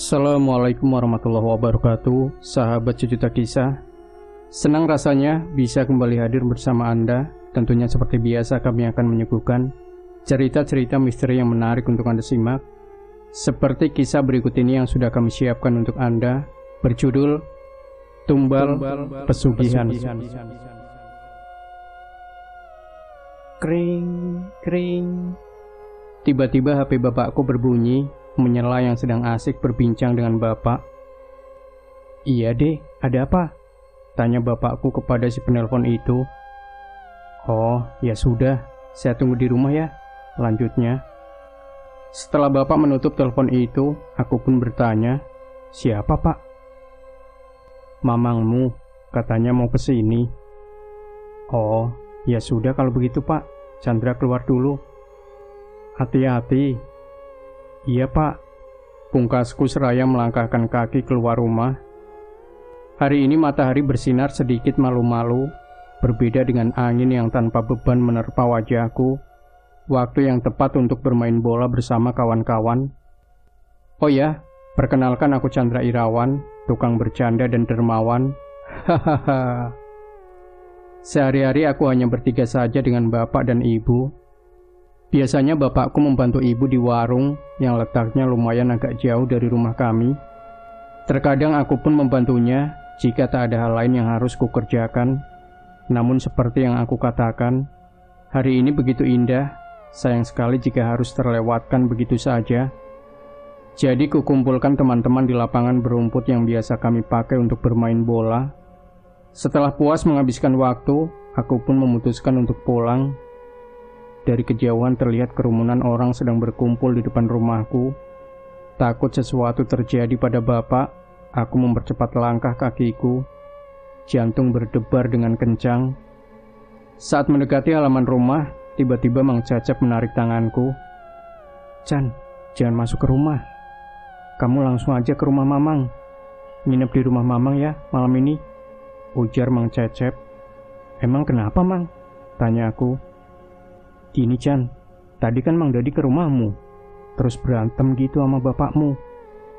Assalamualaikum warahmatullahi wabarakatuh, sahabat Sejuta Kisah. Senang rasanya bisa kembali hadir bersama Anda. Tentunya seperti biasa kami akan menyuguhkan cerita-cerita misteri yang menarik untuk Anda simak. Seperti kisah berikut ini yang sudah kami siapkan untuk Anda, berjudul Tumbal Pesugihan. Kring, kring. Tiba-tiba HP bapakku berbunyi, menyela yang sedang asik berbincang dengan bapak. "Iya deh, ada apa?" tanya bapakku kepada si penelpon itu. "Oh, ya sudah, saya tunggu di rumah ya," lanjutnya. Setelah bapak menutup telepon itu, aku pun bertanya, "Siapa pak?" "Mamangmu, katanya mau kesini." "Oh, ya sudah kalau begitu pak, Chandra keluar dulu." "Hati-hati." "Iya pak," pungkasku seraya melangkahkan kaki keluar rumah. Hari ini matahari bersinar sedikit malu-malu, berbeda dengan angin yang tanpa beban menerpa wajahku. Waktu yang tepat untuk bermain bola bersama kawan-kawan. "Oh ya, perkenalkan aku Chandra Irawan, tukang bercanda dan dermawan." Hahaha. Sehari-hari aku hanya bertiga saja dengan bapak dan ibu. Biasanya bapakku membantu ibu di warung yang letaknya lumayan agak jauh dari rumah kami. Terkadang aku pun membantunya jika tak ada hal lain yang harus kukerjakan. Namun seperti yang aku katakan, hari ini begitu indah, sayang sekali jika harus terlewatkan begitu saja. Jadi kukumpulkan teman-teman di lapangan berumput yang biasa kami pakai untuk bermain bola. Setelah puas menghabiskan waktu, aku pun memutuskan untuk pulang. Dari kejauhan terlihat kerumunan orang sedang berkumpul di depan rumahku. Takut sesuatu terjadi pada bapak, aku mempercepat langkah kakiku. Jantung berdebar dengan kencang. Saat mendekati halaman rumah, tiba-tiba Mang Cecep menarik tanganku. "Chan, jangan masuk ke rumah. Kamu langsung aja ke rumah Mamang. Nginep di rumah Mamang ya malam ini," ujar Mang Cecep. "Emang kenapa Mang?" tanya aku. "Gini Chan, tadi kan Mang Dadi ke rumahmu, terus berantem gitu sama bapakmu,"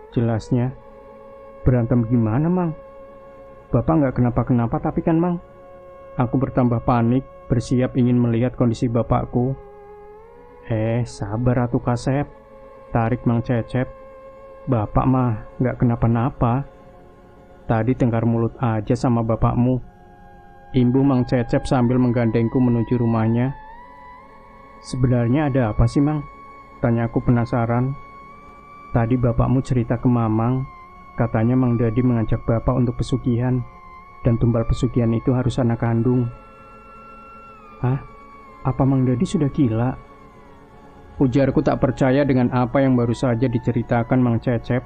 jelasnya. "Berantem gimana Mang? Bapak nggak kenapa-kenapa tapi kan Mang?" Aku bertambah panik, bersiap ingin melihat kondisi bapakku. Sabar atuh Kasep," tarik Mang Cecep. "Bapak mah nggak kenapa-napa. Tadi tengkar mulut aja sama bapakmu," imbuh Mang Cecep sambil menggandengku menuju rumahnya. "Sebenarnya ada apa sih Mang?" tanyaku penasaran. "Tadi bapakmu cerita ke Mamang, katanya Mang Dadi mengajak bapak untuk pesugihan, dan tumbal pesugihan itu harus anak kandung." "Hah? Apa Mang Dadi sudah gila?" ujarku tak percaya dengan apa yang baru saja diceritakan Mang Cecep.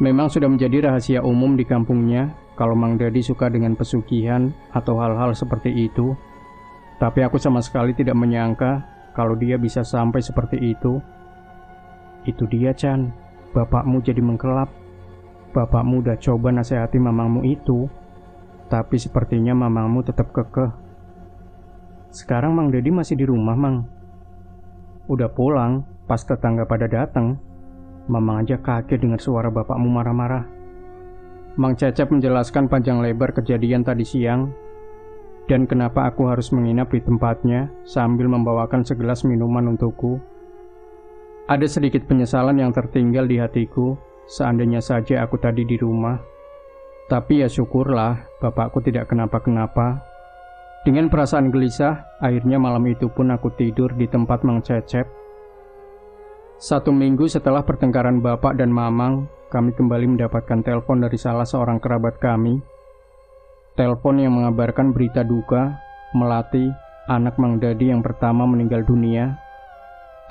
Memang sudah menjadi rahasia umum di kampungnya kalau Mang Dadi suka dengan pesugihan atau hal-hal seperti itu. Tapi aku sama sekali tidak menyangka kalau dia bisa sampai seperti itu. "Itu dia Chan, bapakmu jadi mengkelap. Bapakmu udah coba nasihati mamangmu itu, tapi sepertinya mamangmu tetap kekeh." "Sekarang Mang Dadi masih di rumah Mang?" "Udah pulang, pas tetangga pada datang. Mamang aja kaget dengar suara bapakmu marah-marah." Mang Cecep menjelaskan panjang lebar kejadian tadi siang dan kenapa aku harus menginap di tempatnya sambil membawakan segelas minuman untukku. Ada sedikit penyesalan yang tertinggal di hatiku, seandainya saja aku tadi di rumah. Tapi ya syukurlah bapakku tidak kenapa-kenapa. Dengan perasaan gelisah, akhirnya malam itu pun aku tidur di tempat Mang Cecep. 1 minggu setelah pertengkaran bapak dan mamang, kami kembali mendapatkan telepon dari salah seorang kerabat kami. Telepon yang mengabarkan berita duka, Melati, anak Mang Dadi yang pertama meninggal dunia.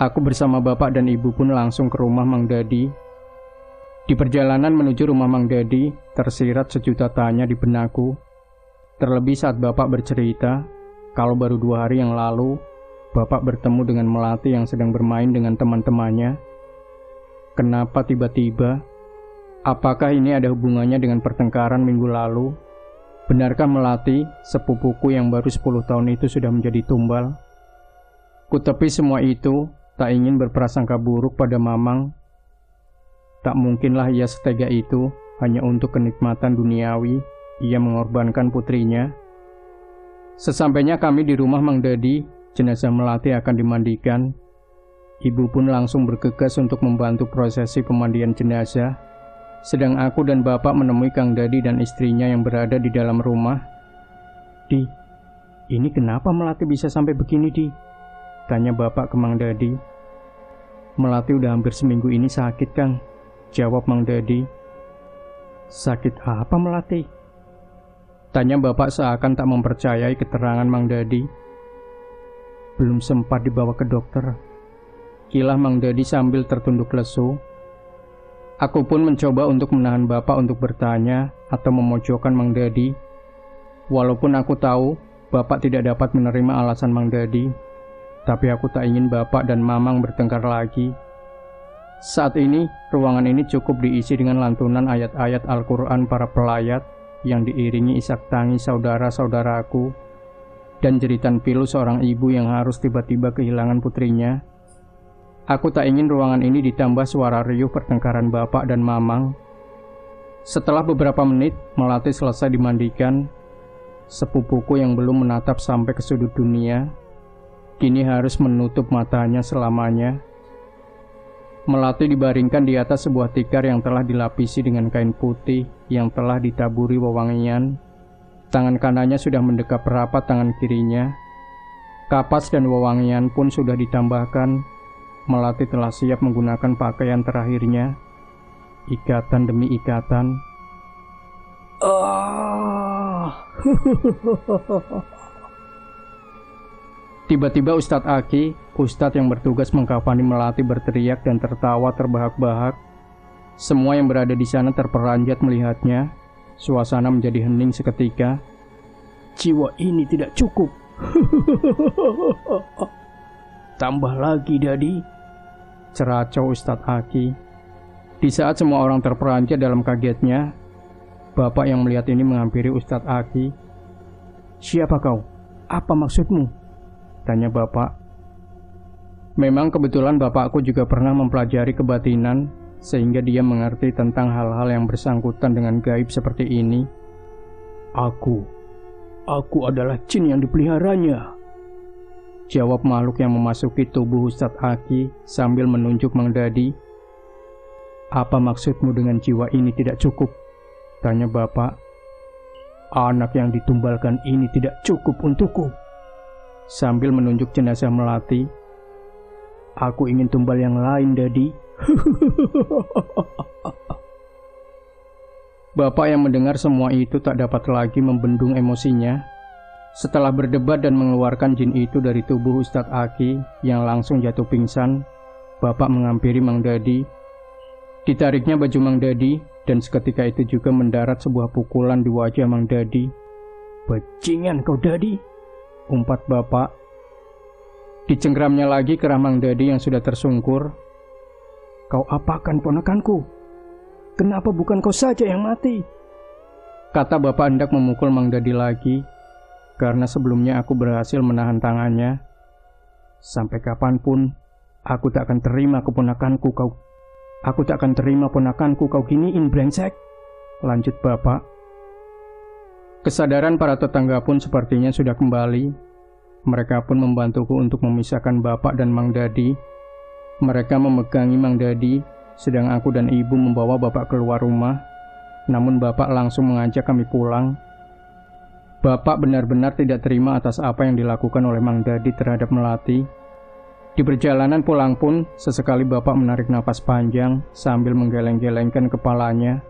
Aku bersama bapak dan ibu pun langsung ke rumah Mang Dadi. Di perjalanan menuju rumah Mang Dadi, tersirat sejuta tanya di benakku. Terlebih saat bapak bercerita, kalau baru 2 hari yang lalu, bapak bertemu dengan Melati yang sedang bermain dengan teman-temannya. Kenapa tiba-tiba? Apakah ini ada hubungannya dengan pertengkaran minggu lalu? Benarkah Melati, sepupuku yang baru 10 tahun itu sudah menjadi tumbal? Kutepi semua itu, tak ingin berprasangka buruk pada Mamang. Tak mungkinlah ia setega itu hanya untuk kenikmatan duniawi. Ia mengorbankan putrinya. Sesampainya kami di rumah Mang Dadi, jenazah Melati akan dimandikan. Ibu pun langsung bergegas untuk membantu prosesi pemandian jenazah. Sedang aku dan bapak menemui Kang Dadi dan istrinya yang berada di dalam rumah. "Di, ini kenapa Melati bisa sampai begini, Di?" tanya bapak ke Mang Dadi. "Melati udah hampir seminggu ini sakit, Kang," jawab Mang Dadi. "Sakit apa Melati?" tanya bapak seakan tak mempercayai keterangan Mang Dadi. "Belum sempat dibawa ke dokter," kilah Mang Dadi sambil tertunduk lesu. Aku pun mencoba untuk menahan bapak untuk bertanya atau memojokkan Mang Dadi. Walaupun aku tahu bapak tidak dapat menerima alasan Mang Dadi, tapi aku tak ingin bapak dan mamang bertengkar lagi. Saat ini, ruangan ini cukup diisi dengan lantunan ayat-ayat Al-Quran para pelayat yang diiringi isak tangis saudara-saudaraku dan jeritan pilu seorang ibu yang harus tiba-tiba kehilangan putrinya. Aku tak ingin ruangan ini ditambah suara riuh pertengkaran bapak dan mamang. Setelah beberapa menit, Melati selesai dimandikan. Sepupuku yang belum menatap sampai ke sudut dunia, kini harus menutup matanya selamanya. Melati dibaringkan di atas sebuah tikar yang telah dilapisi dengan kain putih yang telah ditaburi wewangian. Tangan kanannya sudah mendekap rapat tangan kirinya. Kapas dan wewangian pun sudah ditambahkan. Melati telah siap menggunakan pakaian terakhirnya. Ikatan demi ikatan. Tiba-tiba Ustadz Aki, Ustadz yang bertugas mengkafani Melati, berteriak dan tertawa terbahak-bahak. Semua yang berada di sana terperanjat melihatnya. Suasana menjadi hening seketika. "Jiwa ini tidak cukup." "Tambah lagi, Dadi," ceracau Ustadz Aki. Di saat semua orang terperanjat dalam kagetnya, bapak yang melihat ini menghampiri Ustadz Aki. "Siapa kau? Apa maksudmu?" tanya bapak. Memang kebetulan bapakku juga pernah mempelajari kebatinan, sehingga dia mengerti tentang hal-hal yang bersangkutan dengan gaib seperti ini. Aku adalah jin yang dipeliharanya," jawab makhluk yang memasuki tubuh Ustadz Aki sambil menunjuk Mang Dadi. "Apa maksudmu dengan jiwa ini tidak cukup?" tanya bapak. "Anak yang ditumbalkan ini tidak cukup untukku," sambil menunjuk jenazah Melati. "Aku ingin tumbal yang lain, Dadi." Bapak yang mendengar semua itu tak dapat lagi membendung emosinya. Setelah berdebat dan mengeluarkan jin itu dari tubuh Ustadz Aki yang langsung jatuh pingsan, bapak menghampiri Mang Dadi. Ditariknya baju Mang Dadi dan seketika itu juga mendarat sebuah pukulan di wajah Mang Dadi. "Bajingan kau, Dadi," umpat bapak. Dicengkramnya lagi kerah Mang Dadi yang sudah tersungkur. "Kau apakan ponakanku? Kenapa bukan kau saja yang mati?" kata bapak hendak memukul Mang Dadi lagi. Karena sebelumnya aku berhasil menahan tangannya. "Sampai kapanpun aku tak akan terima keponakanku kau. Aku tak akan terima ponakanku kau giniin, brengsek," lanjut bapak. Kesadaran para tetangga pun sepertinya sudah kembali. Mereka pun membantuku untuk memisahkan bapak dan Mang Dadi. Mereka memegangi Mang Dadi, sedang aku dan ibu membawa bapak keluar rumah. Namun bapak langsung mengajak kami pulang. Bapak benar-benar tidak terima atas apa yang dilakukan oleh Mang Dadi terhadap Melati. Di perjalanan pulang pun, sesekali bapak menarik napas panjang sambil menggeleng-gelengkan kepalanya.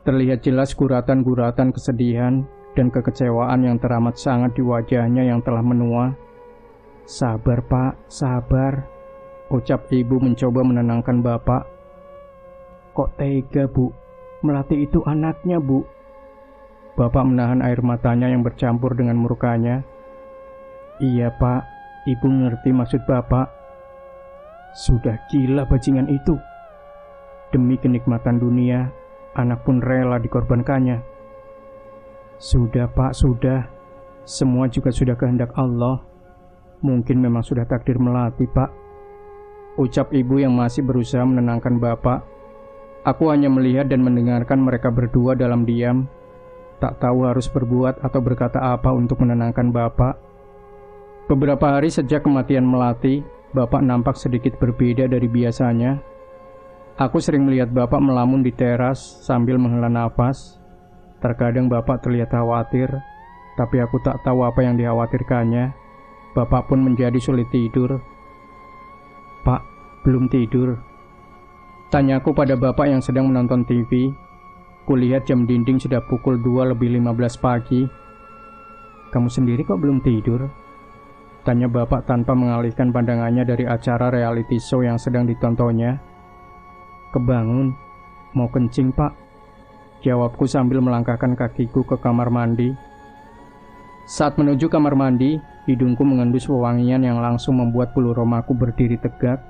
Terlihat jelas guratan-guratan kesedihan dan kekecewaan yang teramat sangat di wajahnya yang telah menua. "Sabar, Pak, sabar," ucap ibu mencoba menenangkan bapak. "Kok tega, Bu? Melati itu anaknya, Bu." Bapak menahan air matanya yang bercampur dengan murkanya. "Iya, Pak, Ibu ngerti maksud Bapak." "Sudah gila bajingan itu. Demi kenikmatan dunia, anak pun rela dikorbankannya." "Sudah, Pak, sudah. Semua juga sudah kehendak Allah. Mungkin memang sudah takdir Melati, Pak," ucap ibu yang masih berusaha menenangkan bapak. Aku hanya melihat dan mendengarkan mereka berdua dalam diam, tak tahu harus berbuat atau berkata apa untuk menenangkan bapak. Beberapa hari sejak kematian Melati, bapak nampak sedikit berbeda dari biasanya. Aku sering melihat bapak melamun di teras sambil menghela nafas. Terkadang bapak terlihat khawatir, tapi aku tak tahu apa yang dikhawatirkannya. Bapak pun menjadi sulit tidur. "Pak, belum tidur?" tanyaku pada bapak yang sedang menonton TV. Kulihat jam dinding sudah pukul 2:15 pagi. "Kamu sendiri kok belum tidur?" tanya bapak tanpa mengalihkan pandangannya dari acara reality show yang sedang ditontonnya. "Kebangun, mau kencing pak," jawabku sambil melangkahkan kakiku ke kamar mandi. Saat menuju kamar mandi, hidungku mengendus wewangian yang langsung membuat bulu romaku berdiri tegak.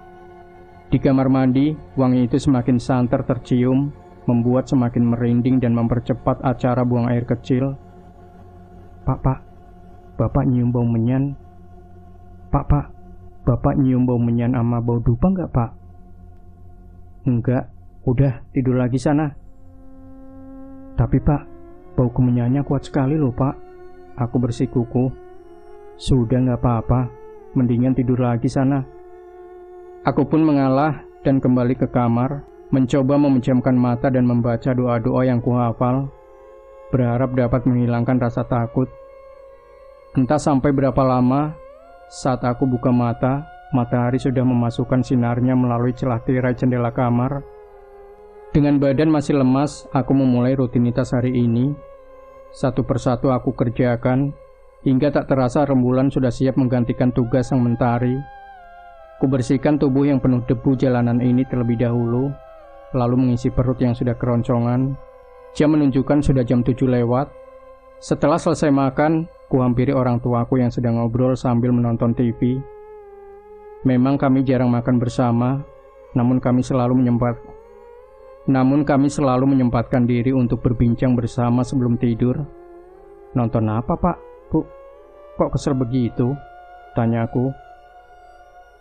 Di kamar mandi, wangi itu semakin santer tercium, membuat semakin merinding dan mempercepat acara buang air kecil. Pak, bapak nyium bau menyan." Pak, bapak nyium bau menyan sama bau dupa nggak, Pak?" "Enggak, udah tidur lagi sana." "Tapi Pak, bau kemenyannya kuat sekali loh Pak," aku bersikuku. "Sudah nggak apa-apa, mendingan tidur lagi sana." Aku pun mengalah dan kembali ke kamar, mencoba memejamkan mata dan membaca doa-doa yang kuhafal, berharap dapat menghilangkan rasa takut. Entah sampai berapa lama, saat aku buka mata, matahari sudah memasukkan sinarnya melalui celah tirai jendela kamar. Dengan badan masih lemas, aku memulai rutinitas hari ini. Satu persatu aku kerjakan, hingga tak terasa rembulan sudah siap menggantikan tugas sang mentari. Kubersihkan tubuh yang penuh debu jalanan ini terlebih dahulu, lalu mengisi perut yang sudah keroncongan. Jam menunjukkan sudah jam 7 lewat. Setelah selesai makan, kuhampiri orang tuaku yang sedang ngobrol sambil menonton TV. Memang kami jarang makan bersama, namun kami selalu menyempatkan diri untuk berbincang bersama sebelum tidur. "Nonton apa, Pak? Bu, kok kesel begitu?" tanyaku.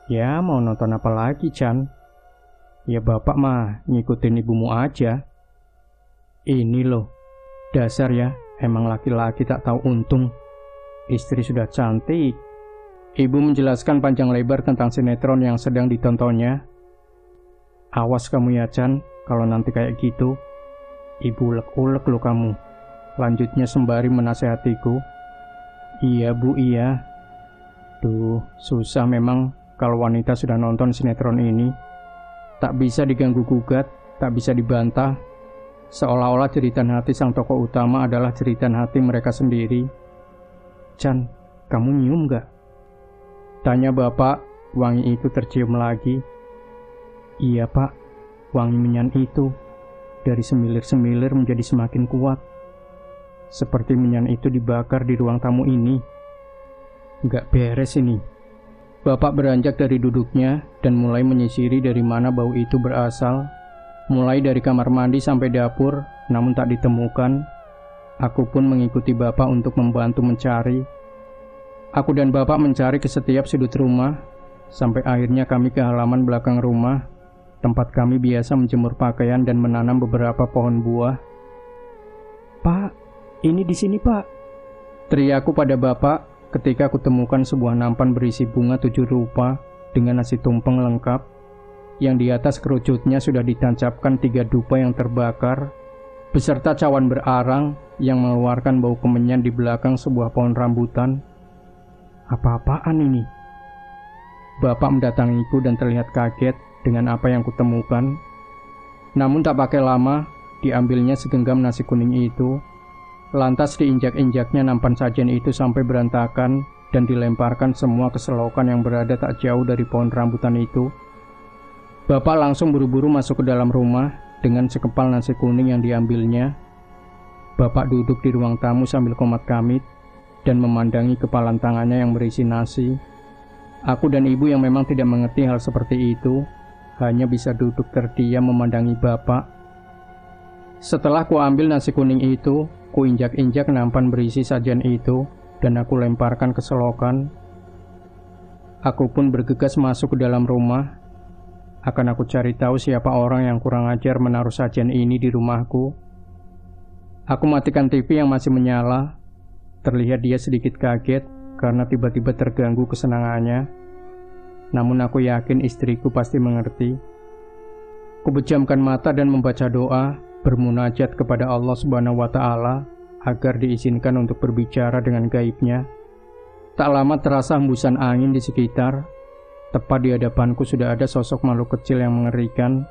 "Ya, mau nonton apa lagi, Chan? Ya bapak mah ngikutin ibumu aja." "Ini loh, dasar ya, emang laki-laki tak tahu untung. Istri sudah cantik." Ibu menjelaskan panjang lebar tentang sinetron yang sedang ditontonnya. "Awas kamu ya, Chan, kalau nanti kayak gitu. Ibu ulek-ulek lo kamu," lanjutnya sembari menasehatiku. "Iya bu, iya. Duh, susah memang kalau wanita sudah nonton sinetron ini. Tak bisa diganggu-gugat, tak bisa dibantah. Seolah-olah jeritan hati sang tokoh utama adalah jeritan hati mereka sendiri." "Chan, kamu nyium gak?" tanya bapak. Wangi itu tercium lagi. "Iya pak, wangi menyan itu dari semilir-semilir menjadi semakin kuat. Seperti menyan itu dibakar di ruang tamu ini. Gak beres ini." Bapak beranjak dari duduknya dan mulai menyisiri dari mana bau itu berasal. Mulai dari kamar mandi sampai dapur, namun tak ditemukan. Aku pun mengikuti bapak untuk membantu mencari. Aku dan bapak mencari ke setiap sudut rumah, sampai akhirnya kami ke halaman belakang rumah, tempat kami biasa menjemur pakaian dan menanam beberapa pohon buah. "Pak, ini di sini pak," teriakku pada bapak ketika aku temukan sebuah nampan berisi bunga 7 rupa dengan nasi tumpeng lengkap, yang di atas kerucutnya sudah ditancapkan 3 dupa yang terbakar, beserta cawan berarang yang mengeluarkan bau kemenyan di belakang sebuah pohon rambutan. "Apa-apaan ini?" Bapak mendatangiku dan terlihat kaget dengan apa yang kutemukan. Namun tak pakai lama, diambilnya segenggam nasi kuning itu. Lantas diinjak-injaknya nampan sajian itu sampai berantakan dan dilemparkan semua ke selokan yang berada tak jauh dari pohon rambutan itu. Bapak langsung buru-buru masuk ke dalam rumah dengan sekepal nasi kuning yang diambilnya. Bapak duduk di ruang tamu sambil komat kamit dan memandangi kepalan tangannya yang berisi nasi. Aku dan ibu yang memang tidak mengerti hal seperti itu, hanya bisa duduk terdiam memandangi bapak. Setelah kuambil nasi kuning itu, kuinjak-injak nampan berisi sajian itu dan aku lemparkan ke selokan. Aku pun bergegas masuk ke dalam rumah. Akan aku cari tahu siapa orang yang kurang ajar menaruh sajian ini di rumahku. Aku matikan TV yang masih menyala. Terlihat dia sedikit kaget karena tiba-tiba terganggu kesenangannya. Namun aku yakin istriku pasti mengerti. Kupejamkan mata dan membaca doa, bermunajat kepada Allah Subhanahu wa Ta'ala agar diizinkan untuk berbicara dengan gaibnya. Tak lama terasa hembusan angin di sekitar. Tepat di hadapanku sudah ada sosok makhluk kecil yang mengerikan.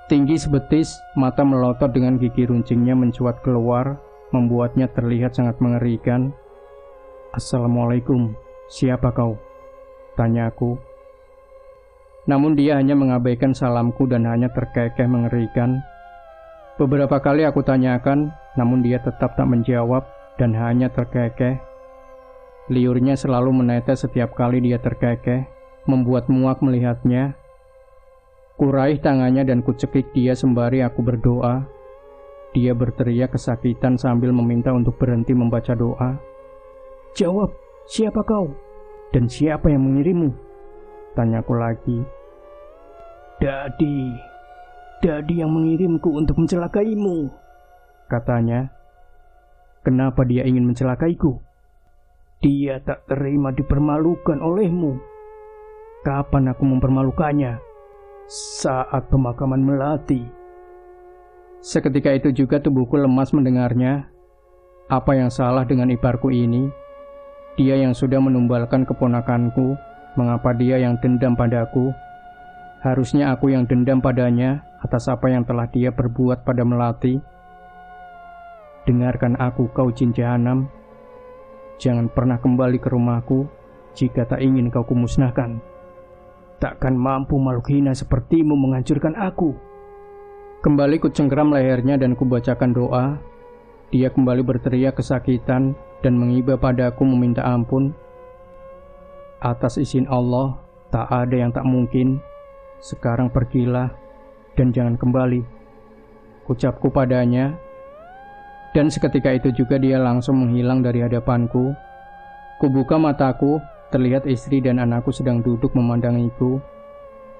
Tinggi sebetis, mata melotot dengan gigi runcingnya mencuat keluar, membuatnya terlihat sangat mengerikan. "Assalamualaikum, siapa kau?" tanyaku. Namun dia hanya mengabaikan salamku dan hanya terkekeh mengerikan. Beberapa kali aku tanyakan, namun dia tetap tak menjawab dan hanya terkekeh. Liurnya selalu menetes setiap kali dia terkekeh, membuat muak melihatnya. Kuraih tangannya dan kucekik dia sembari aku berdoa. Dia berteriak kesakitan sambil meminta untuk berhenti membaca doa. "Jawab, siapa kau? Dan siapa yang mengirimmu?" tanyaku lagi. Dadi yang mengirimku untuk mencelakaimu," katanya. "Kenapa dia ingin mencelakaiku?" "Dia tak terima dipermalukan olehmu." "Kapan aku mempermalukannya?" "Saat pemakaman Melati." Seketika itu juga tubuhku lemas mendengarnya. Apa yang salah dengan iparku ini? Dia yang sudah menumbalkan keponakanku, mengapa dia yang dendam padaku? Harusnya aku yang dendam padanya atas apa yang telah dia perbuat pada Melati. "Dengarkan aku, kau jin jahanam. Jangan pernah kembali ke rumahku jika tak ingin kau kumusnahkan. Takkan mampu makhluk hina sepertimu menghancurkan aku." Kembali ku cengkeram lehernya dan kubacakan doa. Dia kembali berteriak kesakitan dan mengiba padaku meminta ampun. "Atas izin Allah, tak ada yang tak mungkin. Sekarang pergilah dan jangan kembali," ucapku padanya. Dan seketika itu juga dia langsung menghilang dari hadapanku. Kubuka mataku. Terlihat istri dan anakku sedang duduk memandangiku.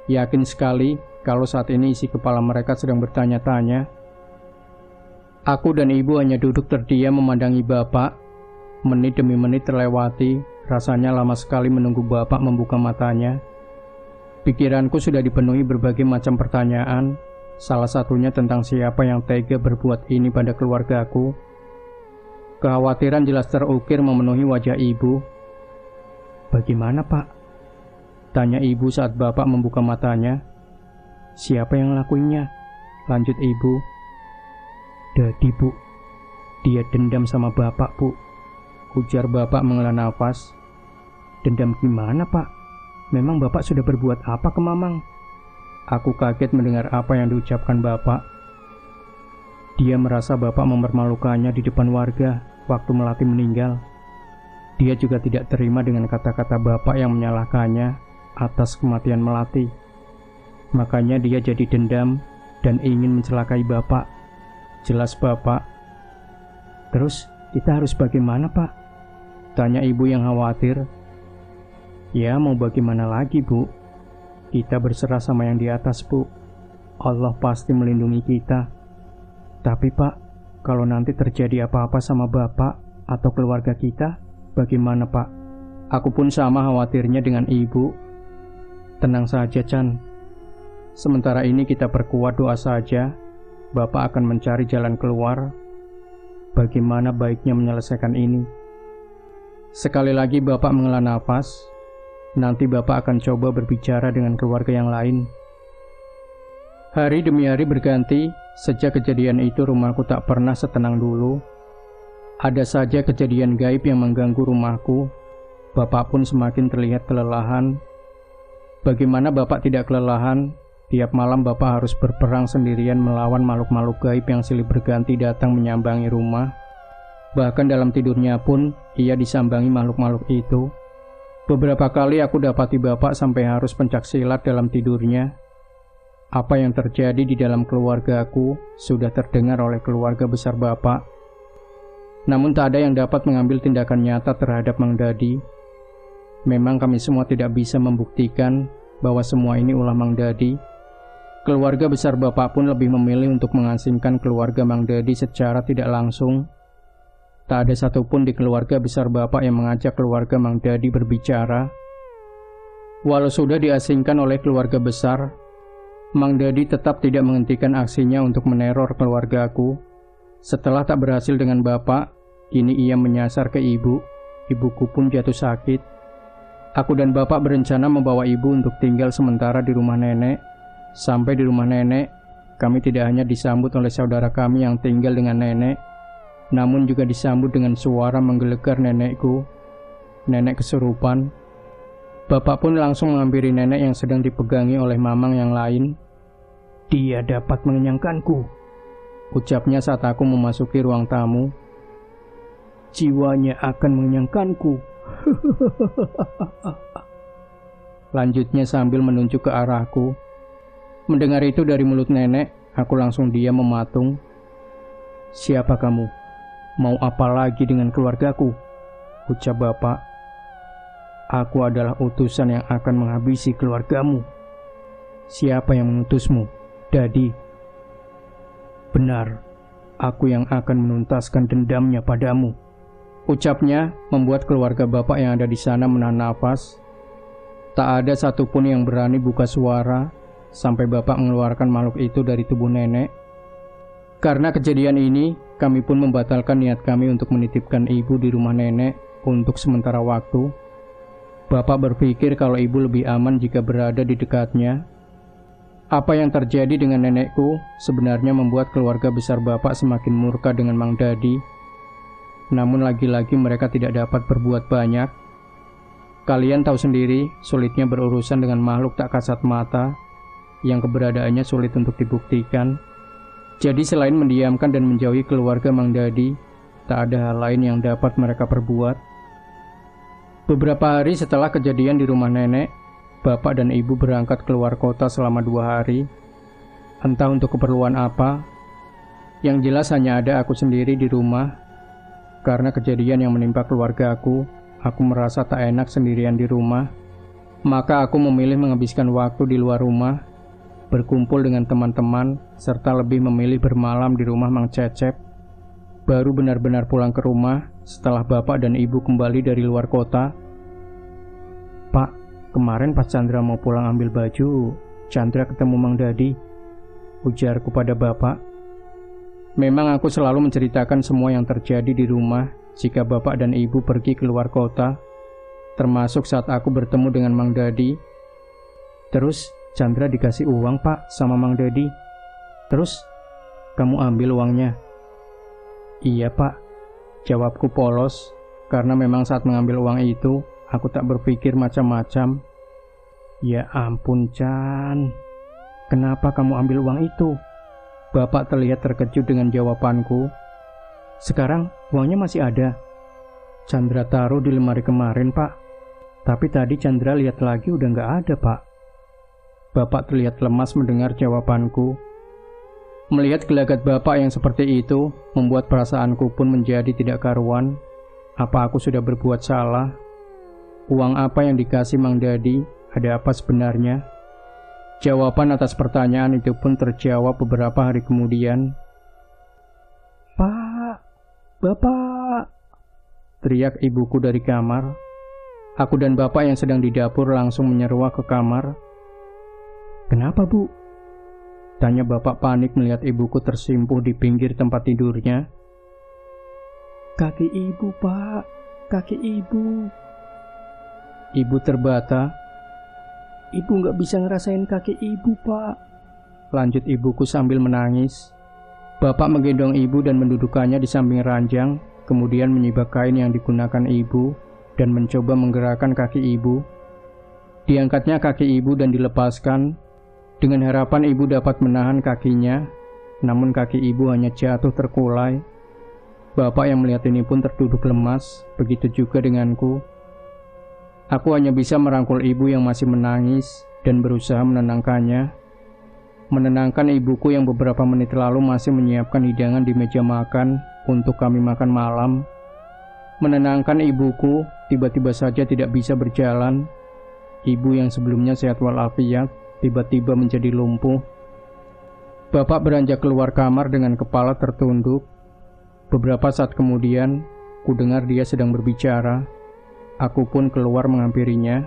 Yakin sekali kalau saat ini isi kepala mereka sedang bertanya-tanya. Aku dan ibu hanya duduk terdiam memandangi bapak. Menit demi menit terlewati, rasanya lama sekali menunggu bapak membuka matanya. Pikiranku sudah dipenuhi berbagai macam pertanyaan, salah satunya tentang siapa yang tega berbuat ini pada keluargaku. Kekhawatiran jelas terukir memenuhi wajah ibu. "Bagaimana, Pak?" tanya ibu saat bapak membuka matanya. "Siapa yang ngelakuinnya?" lanjut ibu. "Dadi, Bu. Dia dendam sama bapak, Bu," ujar bapak menghela nafas. "Dendam gimana, Pak? Memang bapak sudah berbuat apa ke Mamang?" Aku kaget mendengar apa yang diucapkan bapak. Dia merasa bapak mempermalukannya di depan warga waktu Melati meninggal. Dia juga tidak terima dengan kata-kata bapak yang menyalahkannya atas kematian Melati. Makanya dia jadi dendam dan ingin mencelakai bapak. Jelas bapak. "Terus kita harus bagaimana, Pak?" tanya ibu yang khawatir. "Ya mau bagaimana lagi, Bu? Kita berserah sama yang di atas, Bu. Allah pasti melindungi kita. Tapi Pak, kalau nanti terjadi apa-apa sama bapak atau keluarga kita, bagaimana, Pak?" Aku pun sama khawatirnya dengan ibu. "Tenang saja, Chan. Sementara ini kita perkuat doa saja. Bapak akan mencari jalan keluar. Bagaimana baiknya menyelesaikan ini?" Sekali lagi bapak menghela nafas. Nanti bapak akan coba berbicara dengan keluarga yang lain. Hari demi hari berganti. Sejak kejadian itu rumahku tak pernah setenang dulu. Ada saja kejadian gaib yang mengganggu rumahku. Bapak pun semakin terlihat kelelahan. Bagaimana bapak tidak kelelahan? Tiap malam bapak harus berperang sendirian melawan makhluk-makhluk gaib yang silih berganti datang menyambangi rumah. Bahkan dalam tidurnya pun ia disambangi makhluk-makhluk itu. Beberapa kali aku dapati bapak sampai harus pencaksilat dalam tidurnya. Apa yang terjadi di dalam keluargaku sudah terdengar oleh keluarga besar bapak. Namun tak ada yang dapat mengambil tindakan nyata terhadap Mang Dadi. Memang kami semua tidak bisa membuktikan bahwa semua ini ulah Mang Dadi. Keluarga besar bapak pun lebih memilih untuk mengasingkan keluarga Mang Dadi secara tidak langsung. Tak ada satupun di keluarga besar bapak yang mengajak keluarga Mang Dadi berbicara. Walau sudah diasingkan oleh keluarga besar, Mang Dadi tetap tidak menghentikan aksinya untuk meneror keluargaku. Setelah tak berhasil dengan bapak, kini ia menyasar ke ibu. Ibuku pun jatuh sakit. Aku dan bapak berencana membawa ibu untuk tinggal sementara di rumah nenek. Sampai di rumah nenek, kami tidak hanya disambut oleh saudara kami yang tinggal dengan nenek, namun juga disambut dengan suara menggelegar nenekku. Nenek kesurupan. Bapak pun langsung menghampiri nenek yang sedang dipegangi oleh mamang yang lain. "Dia dapat mengenyangkanku," ucapnya saat aku memasuki ruang tamu. "Jiwanya akan mengenyangkanku." Lanjutnya sambil menunjuk ke arahku. Mendengar itu dari mulut nenek, aku langsung diam mematung. "Siapa kamu? Mau apa lagi dengan keluargaku?" ucap bapak. "Aku adalah utusan yang akan menghabisi keluargamu." "Siapa yang mengutusmu, Dadi?" "Benar, aku yang akan menuntaskan dendamnya padamu," ucapnya membuat keluarga bapak yang ada di sana menahan nafas. Tak ada satupun yang berani buka suara sampai bapak mengeluarkan makhluk itu dari tubuh nenek. Karena kejadian ini, kami pun membatalkan niat kami untuk menitipkan ibu di rumah nenek untuk sementara waktu. Bapak berpikir kalau ibu lebih aman jika berada di dekatnya. Apa yang terjadi dengan nenekku sebenarnya membuat keluarga besar bapak semakin murka dengan Mang Dadi. Namun lagi-lagi mereka tidak dapat berbuat banyak. Kalian tahu sendiri, sulitnya berurusan dengan makhluk tak kasat mata yang keberadaannya sulit untuk dibuktikan. Jadi selain mendiamkan dan menjauhi keluarga Mang Dadi, tak ada hal lain yang dapat mereka perbuat. Beberapa hari setelah kejadian di rumah nenek, bapak dan ibu berangkat keluar kota selama 2 hari. Entah untuk keperluan apa. Yang jelas hanya ada aku sendiri di rumah. Karena kejadian yang menimpa keluarga aku merasa tak enak sendirian di rumah. Maka aku memilih menghabiskan waktu di luar rumah, berkumpul dengan teman-teman, serta lebih memilih bermalam di rumah Mang Cecep. Baru benar-benar pulang ke rumah setelah bapak dan ibu kembali dari luar kota. "Pak, kemarin pas Chandra mau pulang ambil baju, Chandra ketemu Mang Dadi," ujarku pada bapak. Memang aku selalu menceritakan semua yang terjadi di rumah jika bapak dan ibu pergi keluar kota, termasuk saat aku bertemu dengan Mang Dadi. "Terus Chandra dikasih uang, Pak, sama Mang Dadi. Terus kamu ambil uangnya?" "Iya, Pak," jawabku polos, karena memang saat mengambil uang itu aku tak berpikir macam-macam. "Ya ampun, Chan, kenapa kamu ambil uang itu?" Bapak terlihat terkejut dengan jawabanku. "Sekarang uangnya masih ada. Chandra taruh di lemari kemarin, Pak. Tapi tadi Chandra lihat lagi udah nggak ada, Pak." Bapak terlihat lemas mendengar jawabanku. Melihat gelagat bapak yang seperti itu, membuat perasaanku pun menjadi tidak karuan. Apa aku sudah berbuat salah? Uang apa yang dikasih Mang Dadi? Ada apa sebenarnya? Jawaban atas pertanyaan itu pun terjawab beberapa hari kemudian. "Pak, Bapak!" teriak ibuku dari kamar. Aku dan bapak yang sedang di dapur langsung menyeruak ke kamar. "Kenapa, Bu?" tanya bapak panik melihat ibuku tersimpuh di pinggir tempat tidurnya. "Kaki ibu, Pak, kaki ibu." Ibu terbata. "Ibu nggak bisa ngerasain kaki ibu, Pak," lanjut ibuku sambil menangis. Bapak menggendong ibu dan mendudukannya di samping ranjang, kemudian menyibak kain yang digunakan ibu dan mencoba menggerakkan kaki ibu. Diangkatnya kaki ibu dan dilepaskan, dengan harapan ibu dapat menahan kakinya, namun kaki ibu hanya jatuh terkulai. Bapak yang melihat ini pun terduduk lemas, begitu juga denganku. Aku hanya bisa merangkul ibu yang masih menangis dan berusaha menenangkannya. Menenangkan ibuku yang beberapa menit lalu masih menyiapkan hidangan di meja makan untuk kami makan malam. Menenangkan ibuku tiba-tiba saja tidak bisa berjalan. Ibu yang sebelumnya sehat walafiat tiba-tiba menjadi lumpuh. Bapak beranjak keluar kamar dengan kepala tertunduk. Beberapa saat kemudian, kudengar dia sedang berbicara. Aku pun keluar menghampirinya.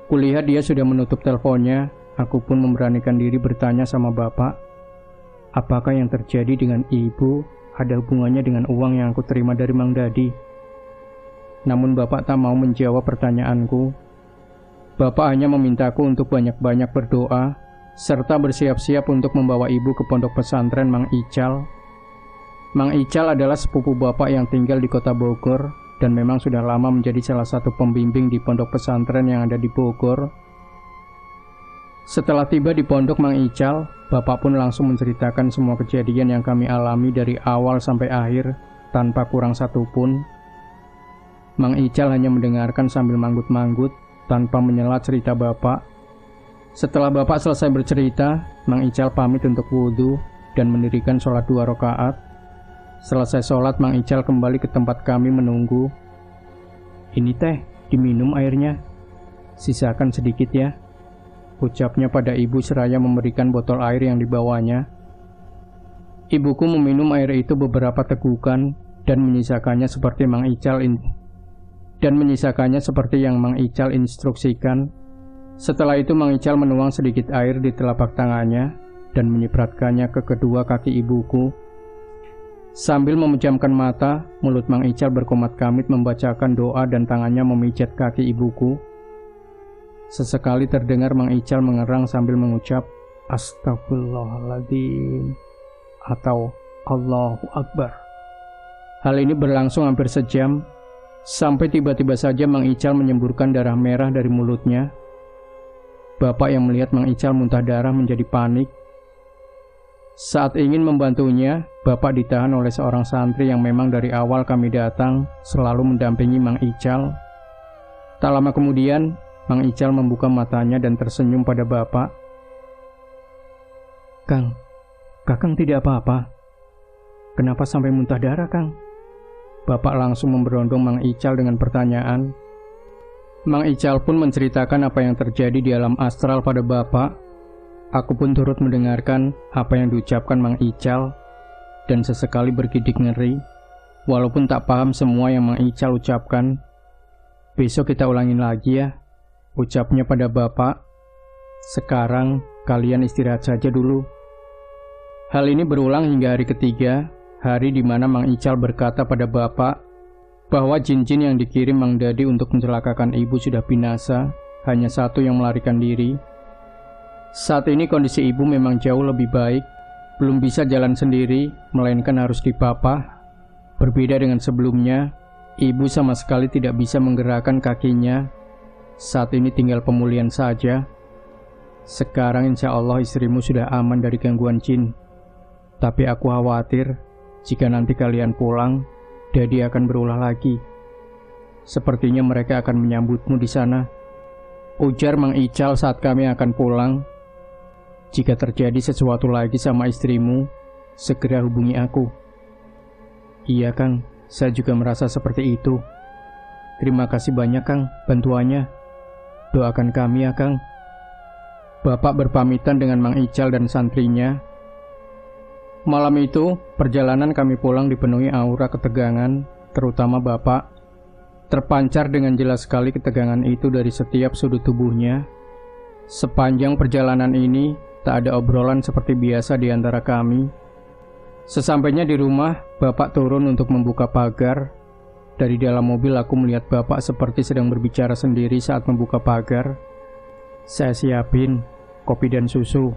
Kulihat dia sudah menutup teleponnya. Aku pun memberanikan diri bertanya sama bapak, apakah yang terjadi dengan ibu ada hubungannya dengan uang yang aku terima dari Mang Dadi? Namun bapak tak mau menjawab pertanyaanku. Bapak hanya memintaku untuk banyak-banyak berdoa, serta bersiap-siap untuk membawa ibu ke pondok pesantren Mang Ical. Mang Ical adalah sepupu bapak yang tinggal di kota Bogor, dan memang sudah lama menjadi salah satu pembimbing di pondok pesantren yang ada di Bogor. Setelah tiba di pondok Mang Ical, bapak pun langsung menceritakan semua kejadian yang kami alami dari awal sampai akhir, tanpa kurang satupun. Mang Ical hanya mendengarkan sambil manggut-manggut, tanpa menyela cerita bapak. Setelah bapak selesai bercerita, Mang Ical pamit untuk wudhu dan mendirikan sholat 2 rakaat. Selesai sholat, Mang Ical kembali ke tempat kami menunggu. "Ini teh, diminum airnya. Sisakan sedikit ya," ucapnya pada ibu seraya memberikan botol air yang dibawanya. Ibuku meminum air itu beberapa tegukan dan menyisakannya seperti yang Mang Ical instruksikan. Setelah itu Mang Ical menuang sedikit air di telapak tangannya dan menyipratkannya ke kedua kaki ibuku. Sambil memejamkan mata, mulut Mang Ical berkomat-kamit membacakan doa dan tangannya memijat kaki ibuku. Sesekali terdengar Mang Ical mengerang sambil mengucap Astagfirullahaladzim atau Allahu Akbar. Hal ini berlangsung hampir sejam, sampai tiba-tiba saja Mang Ical menyemburkan darah merah dari mulutnya. Bapak yang melihat Mang Ical muntah darah menjadi panik. Saat ingin membantunya, bapak ditahan oleh seorang santri yang memang dari awal kami datang selalu mendampingi Mang Ical. Tak lama kemudian, Mang Ical membuka matanya dan tersenyum pada bapak. "Kang, Kakang tidak apa-apa? Kenapa sampai muntah darah, Kang?" Bapak langsung memberondong Mang Ical dengan pertanyaan. Mang Ical pun menceritakan apa yang terjadi di alam astral pada bapak. Aku pun turut mendengarkan apa yang diucapkan Mang Ical dan sesekali bergidik ngeri, walaupun tak paham semua yang Mang Ical ucapkan. "Besok kita ulangin lagi ya," ucapnya pada bapak. "Sekarang kalian istirahat saja dulu." Hal ini berulang hingga hari ketiga, hari di mana Mang Ical berkata pada bapak bahwa jin-jin yang dikirim Mang Dadi untuk mencelakakan ibu sudah binasa, hanya satu yang melarikan diri. Saat ini kondisi ibu memang jauh lebih baik, belum bisa jalan sendiri, melainkan harus dipapah. Berbeda dengan sebelumnya, ibu sama sekali tidak bisa menggerakkan kakinya. Saat ini tinggal pemulihan saja. Sekarang insya Allah istrimu sudah aman dari gangguan jin. Tapi aku khawatir, jika nanti kalian pulang, Dadi akan berulah lagi. Sepertinya mereka akan menyambutmu di sana," ujar Mang Ical saat kami akan pulang. "Jika terjadi sesuatu lagi sama istrimu, segera hubungi aku." "Iya Kang, saya juga merasa seperti itu. Terima kasih banyak Kang bantuannya. Doakan kami ya Kang." Bapak berpamitan dengan Mang Ical dan santrinya. Malam itu, perjalanan kami pulang dipenuhi aura ketegangan, terutama bapak. Terpancar dengan jelas sekali ketegangan itu dari setiap sudut tubuhnya. Sepanjang perjalanan ini, tak ada obrolan seperti biasa di antara kami. Sesampainya di rumah, bapak turun untuk membuka pagar. Dari dalam mobil aku melihat bapak seperti sedang berbicara sendiri saat membuka pagar. "Saya siapin kopi dan susu."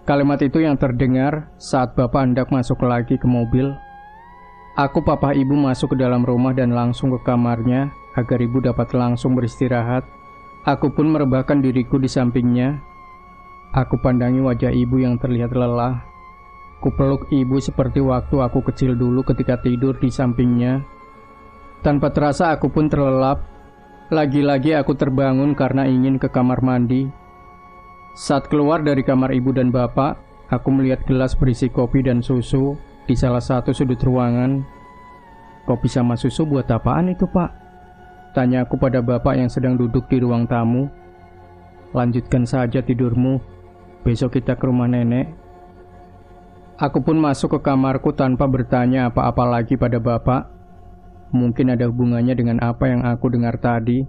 Kalimat itu yang terdengar saat bapak hendak masuk lagi ke mobil. Aku papa ibu masuk ke dalam rumah dan langsung ke kamarnya agar ibu dapat langsung beristirahat. Aku pun merebahkan diriku di sampingnya. Aku pandangi wajah ibu yang terlihat lelah. Kupeluk ibu seperti waktu aku kecil dulu ketika tidur di sampingnya. Tanpa terasa aku pun terlelap. Lagi-lagi aku terbangun karena ingin ke kamar mandi. Saat keluar dari kamar ibu dan bapak, aku melihat gelas berisi kopi dan susu di salah satu sudut ruangan. "Kopi sama susu buat apaan itu, Pak?" Tanyaku pada bapak yang sedang duduk di ruang tamu. Lanjutkan saja tidurmu. Besok kita ke rumah nenek. Aku pun masuk ke kamarku tanpa bertanya apa-apa lagi pada bapak. Mungkin ada hubungannya dengan apa yang aku dengar tadi.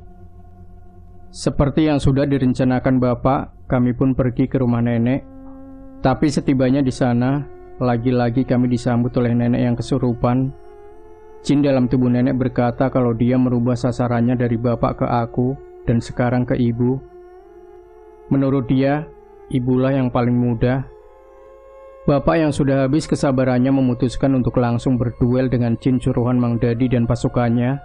Seperti yang sudah direncanakan bapak, kami pun pergi ke rumah nenek. Tapi setibanya di sana, lagi-lagi kami disambut oleh nenek yang kesurupan. Jin dalam tubuh nenek berkata kalau dia merubah sasarannya dari bapak ke aku dan sekarang ke ibu. Menurut dia, ibulah yang paling mudah. Bapak yang sudah habis kesabarannya memutuskan untuk langsung berduel dengan jin suruhan Mang Dadi dan pasukannya.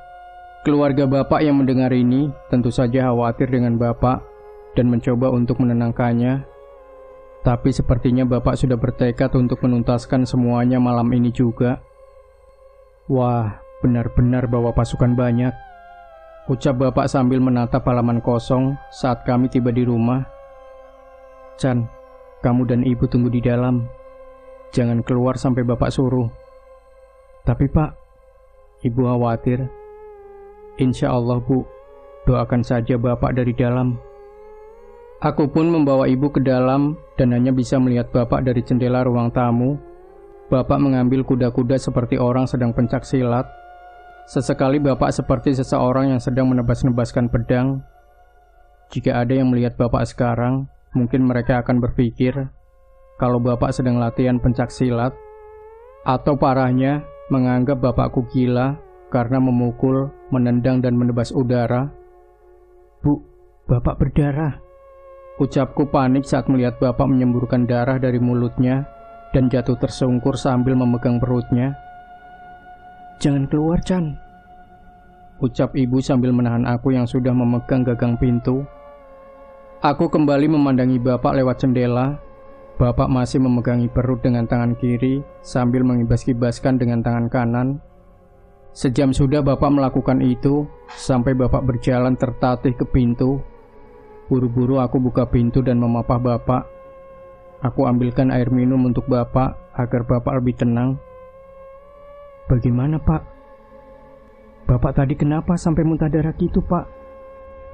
Keluarga bapak yang mendengar ini tentu saja khawatir dengan bapak dan mencoba untuk menenangkannya. Tapi sepertinya bapak sudah bertekad untuk menuntaskan semuanya malam ini juga. Wah, benar-benar bawa pasukan banyak, ucap bapak sambil menatap halaman kosong saat kami tiba di rumah. Chan, kamu dan ibu tunggu di dalam. Jangan keluar sampai bapak suruh. Tapi pak, ibu khawatir. Insya Allah bu, doakan saja bapak dari dalam. Aku pun membawa ibu ke dalam dan hanya bisa melihat bapak dari jendela ruang tamu. Bapak mengambil kuda-kuda seperti orang sedang pencak silat. Sesekali bapak seperti seseorang yang sedang menebas-nebaskan pedang. Jika ada yang melihat bapak sekarang, mungkin mereka akan berpikir kalau bapak sedang latihan pencak silat, atau parahnya menganggap bapakku gila karena memukul, menendang dan menebas udara. Bu, bapak berdarah. Ucapku panik saat melihat bapak menyemburkan darah dari mulutnya dan jatuh tersungkur sambil memegang perutnya. Jangan keluar, Chan, ucap ibu sambil menahan aku yang sudah memegang gagang pintu. Aku kembali memandangi bapak lewat jendela. Bapak masih memegangi perut dengan tangan kiri sambil mengibas-ibaskan dengan tangan kanan. Sejam sudah bapak melakukan itu sampai bapak berjalan tertatih ke pintu. Buru-buru aku buka pintu dan memapah bapak. Aku ambilkan air minum untuk bapak agar bapak lebih tenang. Bagaimana pak? Bapak tadi kenapa sampai muntah darah gitu pak?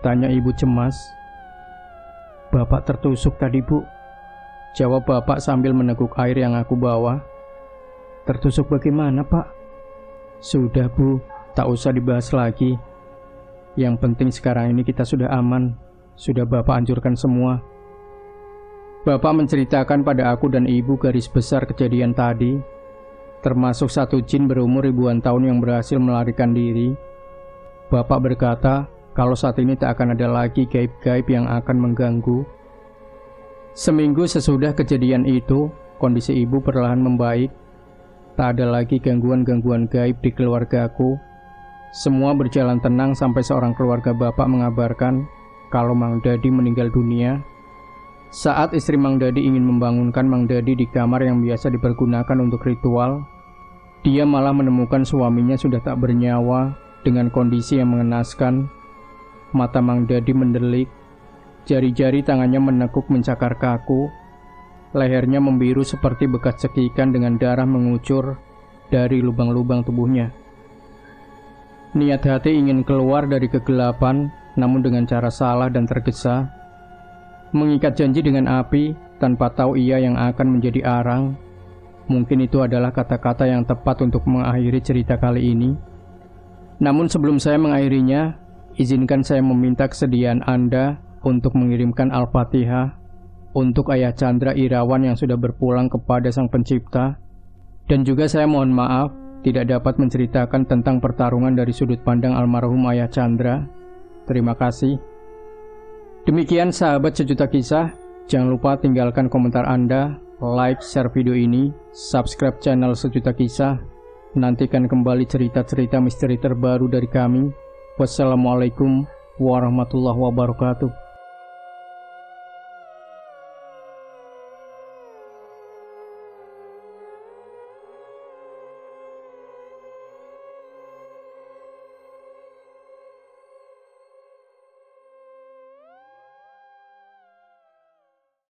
Tanya ibu cemas. Bapak tertusuk tadi bu, jawab bapak sambil meneguk air yang aku bawa. Tertusuk bagaimana pak? Sudah bu, tak usah dibahas lagi. Yang penting sekarang ini kita sudah aman. Sudah bapak hancurkan semua. Bapak menceritakan pada aku dan ibu garis besar kejadian tadi, termasuk satu jin berumur ribuan tahun yang berhasil melarikan diri. Bapak berkata kalau saat ini tak akan ada lagi gaib-gaib yang akan mengganggu. Seminggu sesudah kejadian itu, kondisi ibu perlahan membaik. Tak ada lagi gangguan-gangguan gaib di keluargaku. Semua berjalan tenang sampai seorang keluarga bapak mengabarkan kalau Mang Dadi meninggal dunia. Saat istri Mang Dadi ingin membangunkan Mang Dadi di kamar yang biasa dipergunakan untuk ritual, dia malah menemukan suaminya sudah tak bernyawa dengan kondisi yang mengenaskan. Mata Mang Dadi mendelik, jari-jari tangannya menekuk mencakar kaku, lehernya membiru seperti bekas cekikan dengan darah mengucur dari lubang-lubang tubuhnya. Niat hati ingin keluar dari kegelapan, namun dengan cara salah dan tergesa. Mengikat janji dengan api tanpa tahu ia yang akan menjadi arang. Mungkin itu adalah kata-kata yang tepat untuk mengakhiri cerita kali ini. Namun sebelum saya mengakhirinya, izinkan saya meminta kesediaan Anda untuk mengirimkan Al-Fatihah untuk Ayah Chandra Irawan yang sudah berpulang kepada Sang Pencipta. Dan juga saya mohon maaf tidak dapat menceritakan tentang pertarungan dari sudut pandang almarhum Ayah Chandra. Terima kasih. Demikian sahabat Sejuta Kisah, jangan lupa tinggalkan komentar Anda, like, share video ini, subscribe channel Sejuta Kisah. Nantikan kembali cerita-cerita misteri terbaru dari kami. Wassalamualaikum warahmatullahi wabarakatuh.